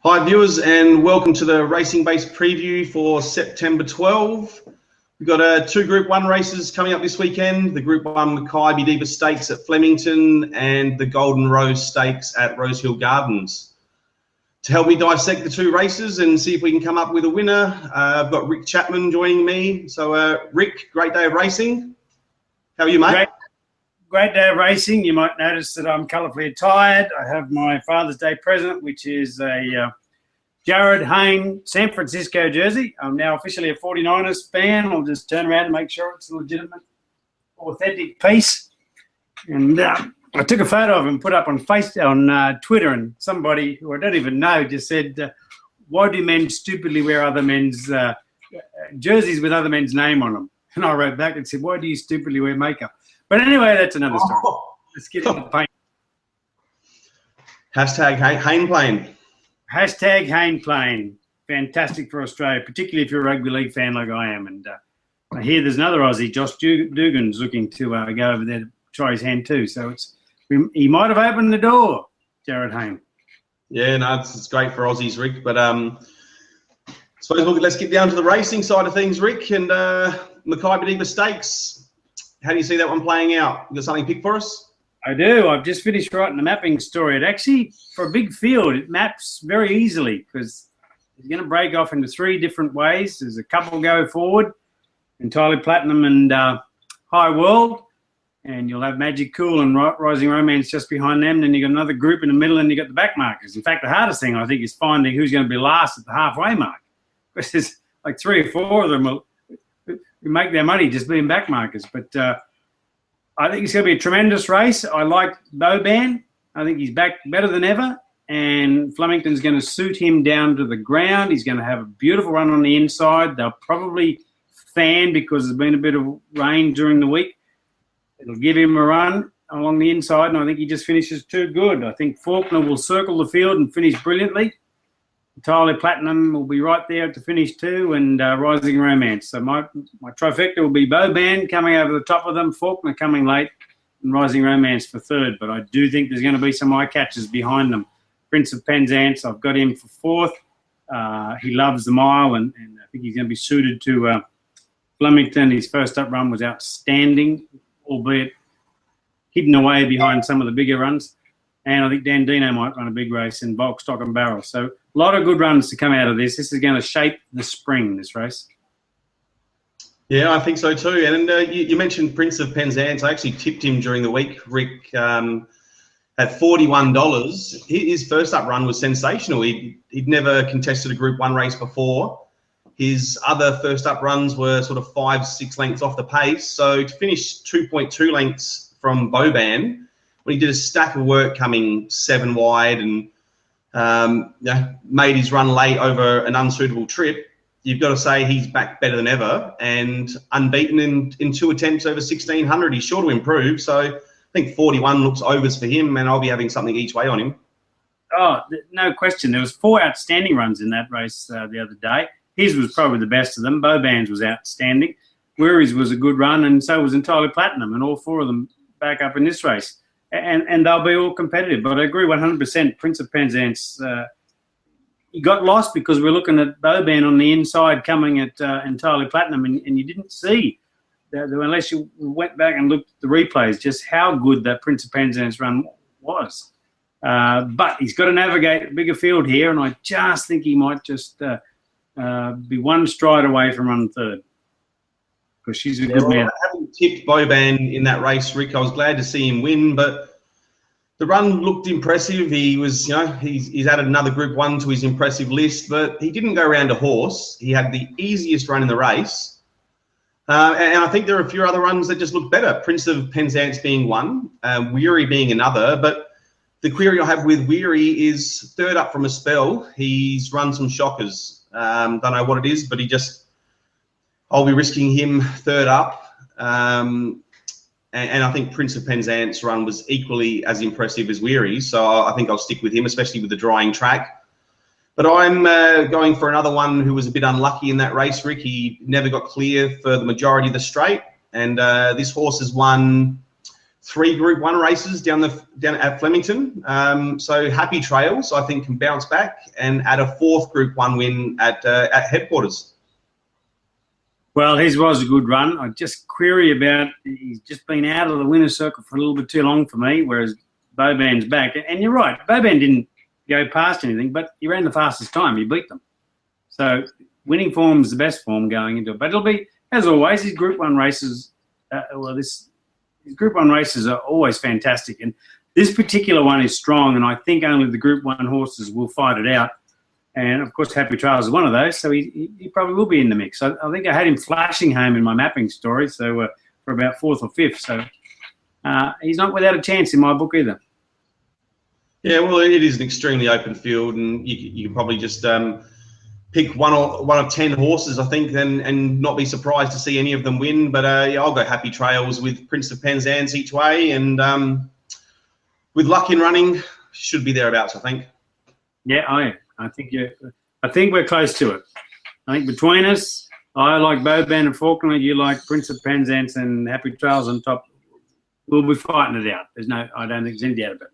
Hi viewers, and welcome to the racing-based preview for September 12. We've got two Group 1 races coming up this weekend, the Group 1 Makybe Diva Stakes at Flemington and the Golden Rose Stakes at Rosehill Gardens. To help me dissect the two races and see if we can come up with a winner, I've got Rick Chapman joining me. So Rick, great day of racing. How are you, mate? Great day of racing. You might notice that I'm colourfully attired. I have my Father's Day present, which is a Jared Hayne San Francisco jersey. I'm now officially a 49ers fan. I'll just turn around and make sure it's a legitimate, authentic piece. And I took a photo of him and put up on Twitter, and somebody who I don't even know just said, why do men stupidly wear other men's jerseys with other men's name on them? And I wrote back and said, why do you stupidly wear makeup? But anyway, that's another story. Let's get into the paint. Hashtag Hayneplane. Hashtag Hayneplane. Fantastic for Australia, particularly if you're a rugby league fan like I am. And I hear there's another Aussie, Josh Dugan's looking to go over there to try his hand too. So he might have opened the door, Jared Hayne. Yeah, no, it's great for Aussies, Rick. But I suppose let's get down to the racing side of things, Rick. And Makybe Diva Stakes. How do you see that one playing out? You got something picked for us? I do. I've just finished writing a mapping story. It actually, for a big field, it maps very easily because it's going to break off into three different ways. There's a couple go forward, Entirely Platinum and High World, and you'll have Magic Cool and Rising Romance just behind them. Then you've got another group in the middle, and you've got the back markers. In fact, the hardest thing, I think, is finding who's going to be last at the halfway mark. Because there's like three or four of them who make their money just being back markers. But I think it's going to be a tremendous race. I like Boban. I think he's back better than ever. And Flemington's going to suit him down to the ground. He's going to have a beautiful run on the inside. They'll probably fan because there's been a bit of rain during the week. It'll give him a run along the inside, and I think he just finishes too good. I think Faulkner will circle the field and finish brilliantly. Entirely Platinum will be right there to finish too, and Rising Romance. So my trifecta will be Boban coming over the top of them, Faulkner coming late, and Rising Romance for third. But I do think there's going to be some eye catchers behind them. Prince of Penzance, I've got him for fourth. He loves the mile, and I think he's going to be suited to Flemington. His first up run was outstanding, albeit hidden away behind some of the bigger runs. And I think Dandino might run a big race in bulk, stock and barrel. So a lot of good runs to come out of this. This is going to shape the spring, this race. Yeah, I think so too. And you mentioned Prince of Penzance. I actually tipped him during the week, Rick, at $41. His first up run was sensational. He'd never contested a Group 1 race before. His other first up runs were sort of 5-6 lengths off the pace. So to finish 2.2 lengths from Boban, when he did a stack of work coming 7 wide and made his run late over an unsuitable trip, you've got to say he's back better than ever and unbeaten in 2 attempts over 1,600. He's sure to improve. So I think 41 looks overs for him, and I'll be having something each way on him. Oh, no question. There was 4 outstanding runs in that race the other day. His was probably the best of them. Boban's was outstanding. Weary's was a good run, and so was Entirely Platinum, and all 4 of them back up in this race. And they'll be all competitive. But I agree 100%. Prince of Penzance, he got lost because we're looking at Boban on the inside coming at Entirely Platinum, and you didn't see, that, unless you went back and looked at the replays, just how good that Prince of Penzance run was. But he's got to navigate a bigger field here, and I just think he might just be one stride away from running third. Because she's a good man. Having tipped Boban in that race, Rick, I was glad to see him win, but the run looked impressive. He was, he's added another Group 1 to his impressive list, but he didn't go around a horse. He had the easiest run in the race. And I think there are a few other runs that just look better. Prince of Penzance being one, Weary being another. But the query I have with Weary is third up from a spell. He's run some shockers. Don't know what it is, but I'll be risking him third up. And I think Prince of Penzance run was equally as impressive as Weary. So I think I'll stick with him, especially with the drying track. But I'm going for another one who was a bit unlucky in that race, Rick. He never got clear for the majority of the straight. And this horse has won 3 Group 1 races down at Flemington. So Happy Trails, I think, can bounce back and add a 4th Group 1 win at headquarters. Well, his was a good run. I just query about he's just been out of the winner's circle for a little bit too long for me, whereas Boban's back. And you're right, Boban didn't go past anything, but he ran the fastest time. He beat them. So winning form is the best form going into it. But it'll be, as always, his Group 1 races, his Group 1 races are always fantastic. And this particular one is strong, and I think only the Group 1 horses will fight it out. And, of course, Happy Trails is one of those, so he probably will be in the mix. I think I had him flashing home in my mapping story, so for about 4th or 5th. So he's not without a chance in my book either. Yeah, well, it is an extremely open field, and you can probably just pick one of 10 horses, I think, and not be surprised to see any of them win. But yeah, I'll go Happy Trails with Prince of Penzance each way, and with luck in running, should be thereabouts, I think. Yeah, I think we're close to it. I think between us, I like Boban and Falkland, you like Prince of Penzance and Happy Trails on top. We'll be fighting it out. I don't think there's any doubt about it.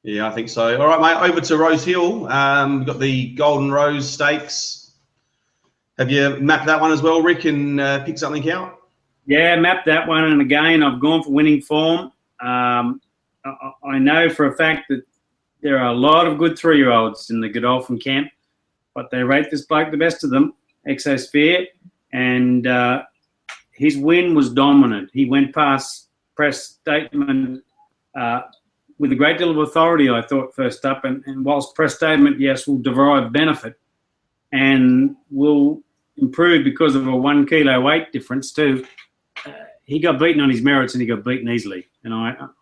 Yeah, I think so. All right, mate, over to Rosehill. We've got the Golden Rose Stakes. Have you mapped that one as well, Rick, and picked something out? Yeah, mapped that one, and again, I've gone for winning form. I know for a fact that there are a lot of good 3-year-olds in the Godolphin camp, but they rate this bloke the best of them, Exosphere, and his win was dominant. He went past Press Statement with a great deal of authority, I thought, first up, and whilst Press Statement, yes, will derive benefit and will improve because of a 1 kilo weight difference too, he got beaten on his merits and he got beaten easily. And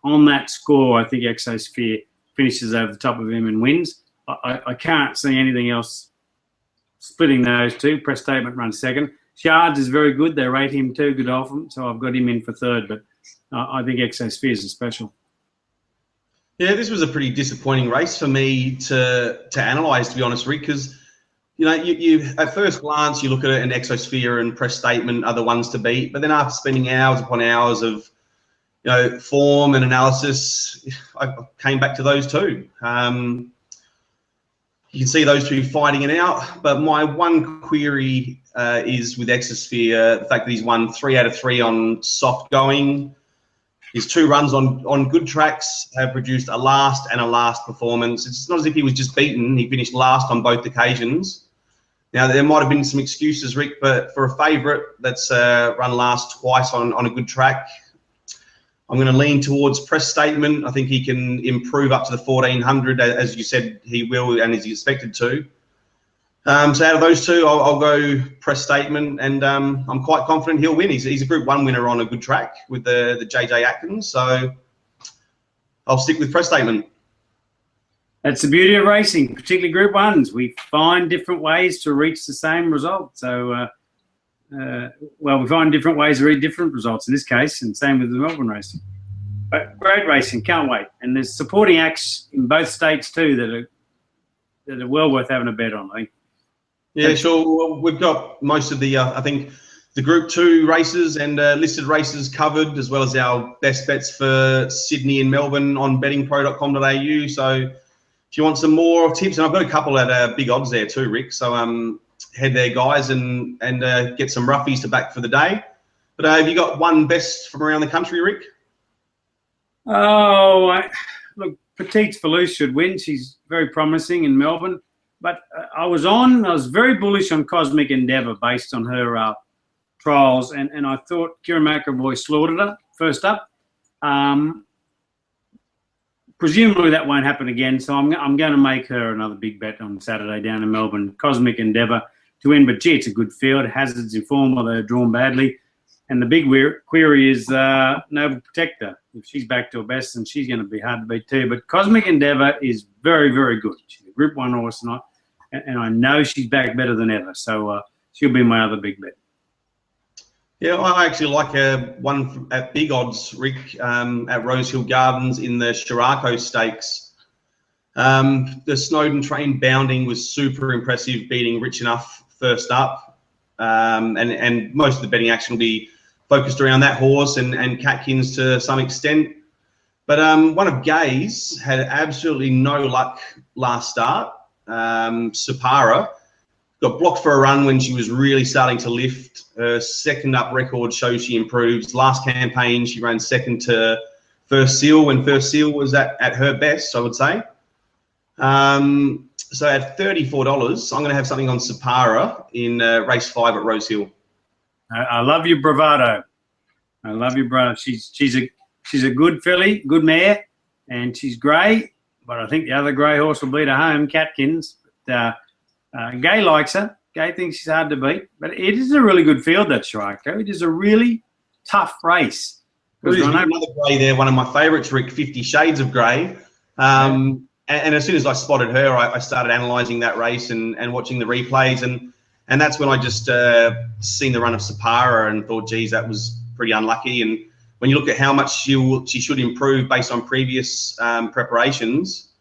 on that score, I think Exosphere finishes over the top of him and wins. I can't see anything else splitting those two. Press Statement runs 2nd. Shards is very good. They rate him too, Godolphin, so I've got him in for 3rd, but I think Exosphere is a special. Yeah, this was a pretty disappointing race for me to analyse, to be honest, Rick, because you at first glance you look at it, and Exosphere and Press Statement are the ones to beat, but then after spending hours upon hours of form and analysis, I came back to those two. You can see those two fighting it out, but my one query is with Exosphere, the fact that he's won 3 out of 3 on soft going. His 2 runs on good tracks have produced a last and a last performance. It's not as if he was just beaten. He finished last on both occasions. Now, there might have been some excuses, Rick, but for a favourite that's run last twice on a good track, I'm going to lean towards Press Statement. I think he can improve up to the 1400, as you said he will and is expected to. So out of those two, I'll go Press Statement, and I'm quite confident he'll win. He's a Group 1 winner on a good track with the JJ Atkins, so I'll stick with Press Statement. That's the beauty of racing, particularly Group 1s. We find different ways to reach the same result. So, we find different ways to reach different results in this case, and same with the Melbourne racing. But great racing, can't wait. And there's supporting acts in both states too that are well worth having a bet on, I think. Yeah, sure. Well, we've got most of the, I think, the Group 2 races and listed races covered, as well as our best bets for Sydney and Melbourne on bettingpro.com.au. So if you want some more tips, and I've got a couple at big odds there too, Rick. So head there, guys, and get some roughies to back for the day. But have you got one best from around the country, Rick? Look, Petite's Velouse should win. She's very promising in Melbourne. But I was very bullish on Cosmic Endeavour based on her trials, and I thought Kieran McAvoy slaughtered her first up. Presumably that won't happen again, so I'm going to make her another big bet on Saturday down in Melbourne. Cosmic Endeavour to win, but gee, it's a good field. Hazards in form, although drawn badly. And the big query is Noble Protector. If she's back to her best, then she's going to be hard to beat too. But Cosmic Endeavour is very, very good. She's a Group 1 horse, and I know she's back better than ever. So she'll be my other big bet. Yeah, I actually like one at big odds, Rick, at Rosehill Gardens in the Shirako Stakes. The Snowden Train Bounding was super impressive, beating Rich Enough first up. And most of the betting action will be focused around that horse and Catkins to some extent. But one of Gay's had absolutely no luck last start. Sapara got blocked for a run when she was really starting to lift. Her second up record shows she improves. Last campaign, she ran second to First Seal when First Seal was at her best, I would say. So at $34, I'm going to have something on Sapara in race 5 at Rosehill. I love your bravado. I love your bravado. She's a good filly, good mare, and she's grey. But I think the other grey horse will beat her home, Catkins. But, Gay likes her. Gay thinks she's hard to beat. But it is a really good field, that Sharko. It is a really tough race. There's another grey there, one of my favourites, Rick, 50 Shades of Grey. And as soon as I spotted her, I started analysing that race and watching the replays. And that's when I just seen the run of Sapara and thought, geez, that was pretty unlucky. And when you look at how much she should improve based on previous preparations,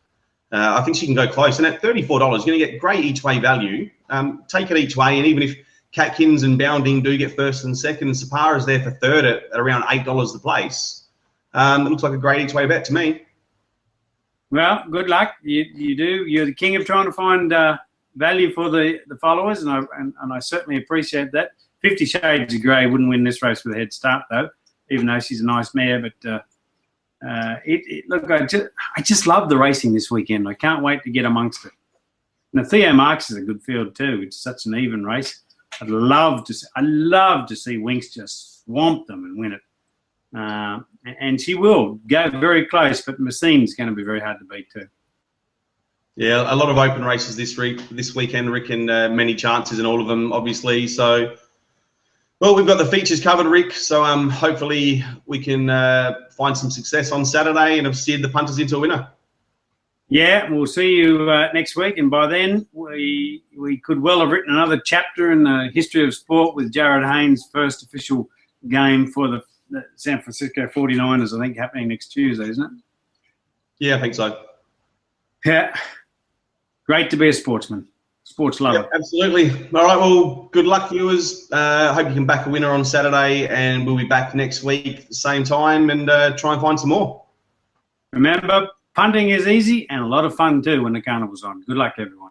I think she can go close. And at $34, you're going to get great each-way value. Take it each way, and even if Catkins and Bounding do get first and second, Sapara's there for third at around $8 the place. It looks like a great each-way bet to me. Well, good luck. You do. You're the king of trying to find value for the followers, and I certainly appreciate that. 50 Shades of Grey wouldn't win this race with a head start, though, even though she's a nice mare. But look, I just love the racing this weekend. I can't wait to get amongst it. Now, Theo Marks is a good field too. It's such an even race. I'd love to see Winks just swamp them and win it. And she will go very close, but Massine's going to be very hard to beat too. Yeah, a lot of open races this weekend, Rick, and many chances in all of them, obviously. So, well, we've got the features covered, Rick. So hopefully we can find some success on Saturday and have steered the punters into a winner. Yeah, we'll see you next week, and by then we could well have written another chapter in the history of sport with Jared Haynes' first official game for the San Francisco 49ers, I think, happening next Tuesday, isn't it? Yeah, I think so. Yeah. Great to be a sportsman. Sports lover. Yep, absolutely. All right, well, good luck, viewers. Hope you can back a winner on Saturday, and we'll be back next week at the same time and try and find some more. Remember, punting is easy and a lot of fun too when the carnival's on. Good luck, everyone.